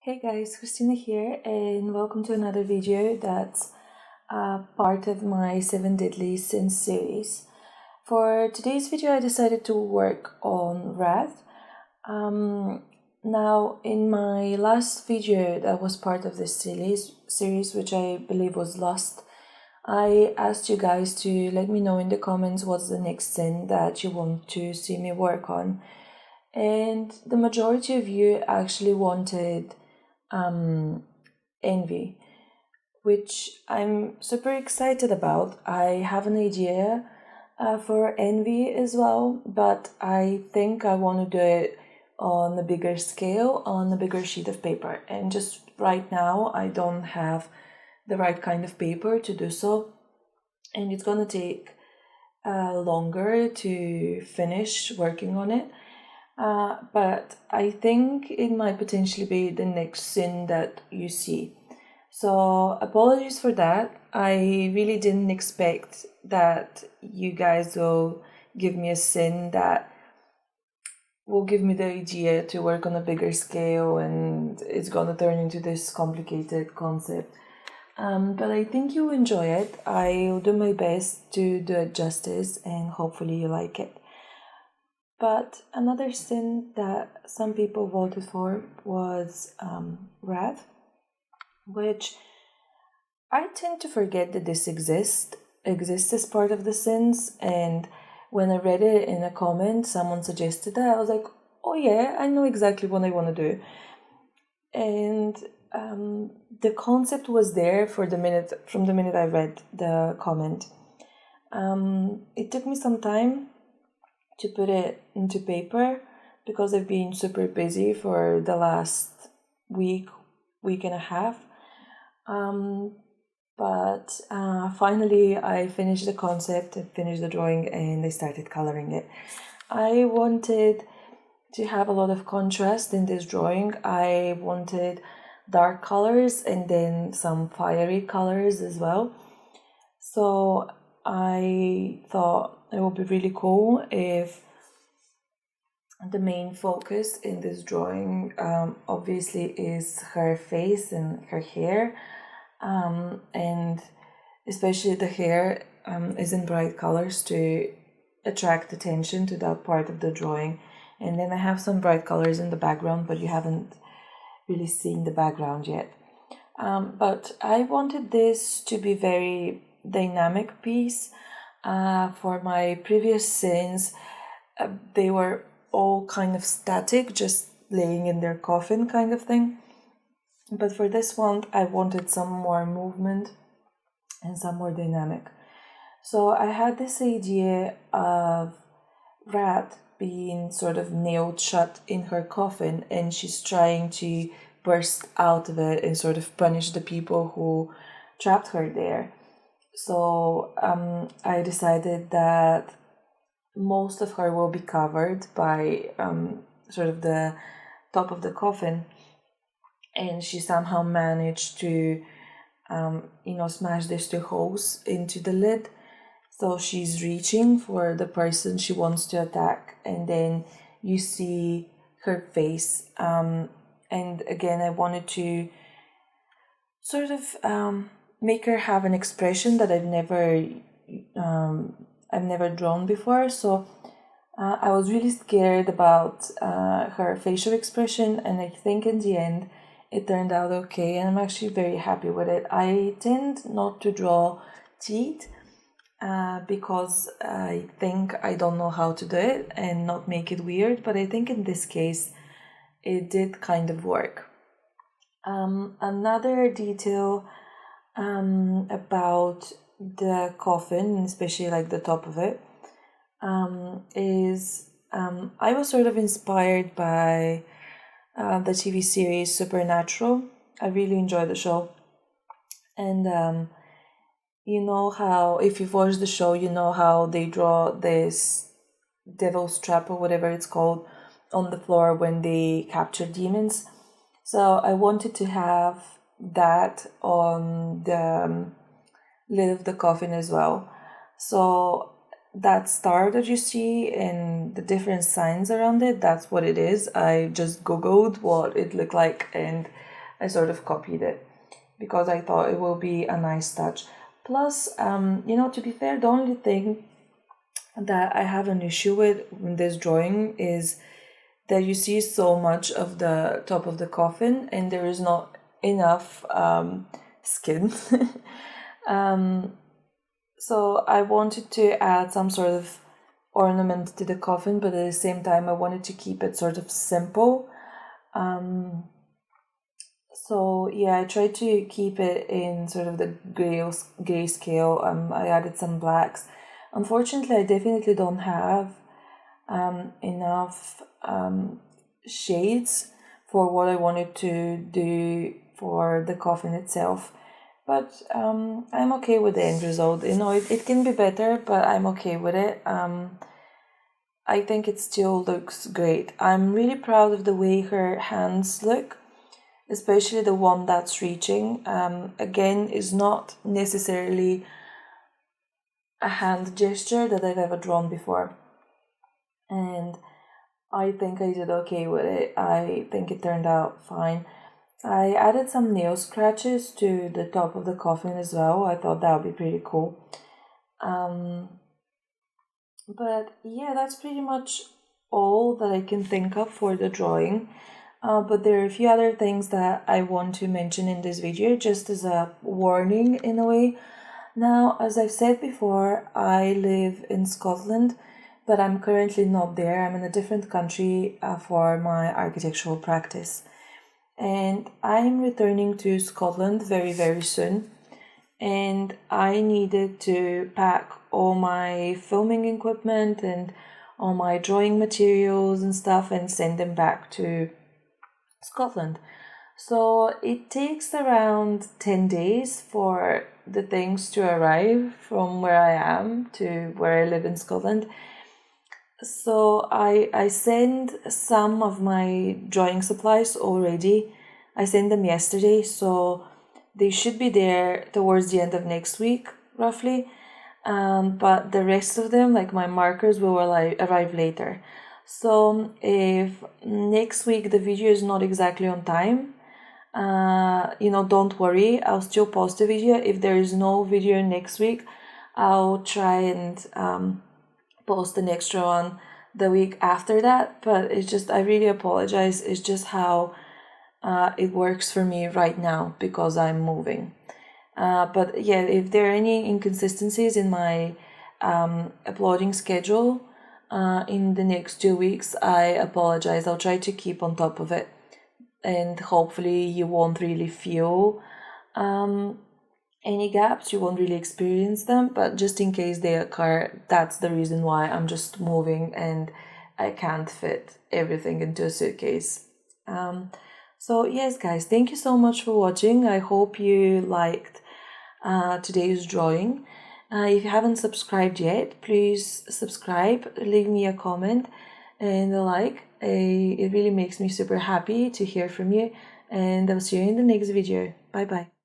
Hey guys, Christina here, and welcome to another video that's part of my 7 Deadly Sins series. For today's video, I decided to work on wrath. Now, in my last video that was part of this series, which I believe was Lust, I asked you guys to let me know in the comments what's the next sin that you want to see me work on. And the majority of you actually wanted envy, which I'm super excited about. I have an idea for envy as well, but I think I want to do it on a bigger scale, on a bigger sheet of paper. And just right now, I don't have the right kind of paper to do so. And it's gonna take longer to finish working on it. But I think it might potentially be the next sin that you see. So apologies for that. I really didn't expect that you guys will give me a sin that will give me the idea to work on a bigger scale, and it's gonna turn into this complicated concept. But I think you'll enjoy it. I'll do my best to do it justice, and hopefully you like it. But another sin that some people voted for was wrath, which I tend to forget that this exists as part of the sins. And when I read it in a comment, someone suggested that, I was like, oh yeah, I know exactly what I want to do. And the concept was there from the minute I read the comment. It took me some time to put it into paper because I've been super busy for the last week and a half. But finally I finished the concept, I finished the drawing, and I started coloring it. I wanted to have a lot of contrast in this drawing. I wanted dark colors and then some fiery colors as well. So I thought it would be really cool if the main focus in this drawing obviously is her face and her hair, and especially the hair is in bright colors to attract attention to that part of the drawing. And then I have some bright colors in the background, but you haven't really seen the background yet. But I wanted this to be very dynamic piece. For my previous scenes, they were all kind of static, just laying in their coffin kind of thing. But for this one, I wanted some more movement and some more dynamic. So I had this idea of Rat being sort of nailed shut in her coffin, and she's trying to burst out of it and sort of punish the people who trapped her there. So I decided that most of her will be covered by sort of the top of the coffin, and she somehow managed to smash these two holes into the lid. So she's reaching for the person she wants to attack, and then you see her face. And again, I wanted to sort of make her have an expression that I've never drawn before. So I was really scared about her facial expression, and I think in the end it turned out okay, and I'm actually very happy with it. I tend not to draw teeth because I think I don't know how to do it and not make it weird, but I think in this case it did kind of work. Another detail about the coffin, especially like the top of it, is I was sort of inspired by the TV series Supernatural. I really enjoy the show, and you know how, if you've watched the show, you know how they draw this devil's trap or whatever it's called on the floor when they capture demons. So I wanted to have that on the lid of the coffin as well. So that star that you see and the different signs around it, that's what it is. I just googled what it looked like, and I sort of copied it because I thought it will be a nice touch. Plus, to be fair, the only thing that I have an issue with in this drawing is that you see so much of the top of the coffin and there is not enough skin. So I wanted to add some sort of ornament to the coffin, but at the same time I wanted to keep it sort of simple. So yeah, I tried to keep it in sort of the gray scale. I added some blacks. Unfortunately, I definitely don't have enough shades for what I wanted to do for the coffin itself. But I'm okay with the end result. It can be better, but I'm okay with it. I think it still looks great. I'm really proud of the way her hands look, especially the one that's reaching. Again, is not necessarily a hand gesture that I've ever drawn before. And I think I did okay with it. I think it turned out fine. I added some nail scratches to the top of the coffin as well. I thought that would be pretty cool. But yeah, that's pretty much all that I can think of for the drawing. But there are a few other things that I want to mention in this video, just as a warning in a way. Now, as I've said before, I live in Scotland, but I'm currently not there. I'm in a different country for my architectural practice. And I'm returning to Scotland very, very soon. And I needed to pack all my filming equipment and all my drawing materials and stuff and send them back to Scotland. So it takes around 10 days for the things to arrive from where I am to where I live in Scotland. So I send some of my drawing supplies already. I sent them yesterday, so they should be there towards the end of next week, roughly. But the rest of them, like my markers, will arrive later. So if next week the video is not exactly on time, don't worry, I'll still post a video. If there is no video next week, I'll try and post an extra one the week after that. But it's just, I really apologize. It's just how it works for me right now because I'm moving. But yeah, if there are any inconsistencies in my uploading schedule in the next 2 weeks, I apologize. I'll try to keep on top of it, and hopefully you won't really feel any gaps. You won't really experience them, but just in case they occur, that's the reason why. I'm just moving and I can't fit everything into a suitcase. So yes, guys, thank you so much for watching. I hope you liked today's drawing. If you haven't subscribed yet, please subscribe, leave me a comment and a like. It really makes me super happy to hear from you, and I'll see you in the next video. Bye bye.